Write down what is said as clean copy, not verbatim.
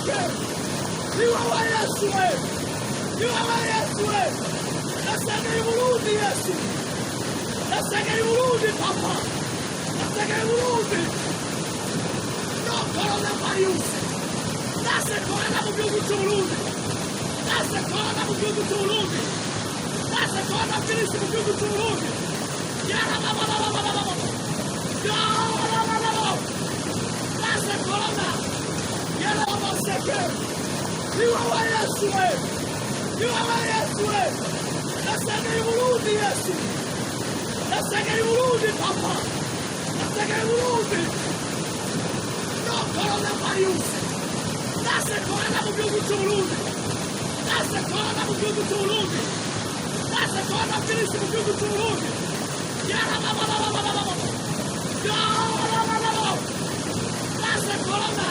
Maseke. Ni wewe Yesu wewe. Ni wewe Yesu wewe. Nasema urudi Yesu. Nasema urudi Papa. Nasema urudi. No coronavirus. Nasema corona mu gihugu cy'Uburundi. Nasema corona mu gihugu cy'Uburundi. Nasema corona virus mu gihugu cy'Uburundi. Yara baba baba baba baba. Yara baba baba. Nasema corona. Yara Maseke. Ni wewe Yesu wewe. Ni wewe Yesu wewe. Nasema urudi Yesu. Nasema urudi Papa. Nasema urudi. No coronavirus. Nasema corona mu gihugu cy'Uburundi. Nasema corona mu gihugu cy'Uburundi. Nasema corona virus mu gihugu cy'Uburundi. Yara baba baba baba baba. Yara baba baba. Nasema corona.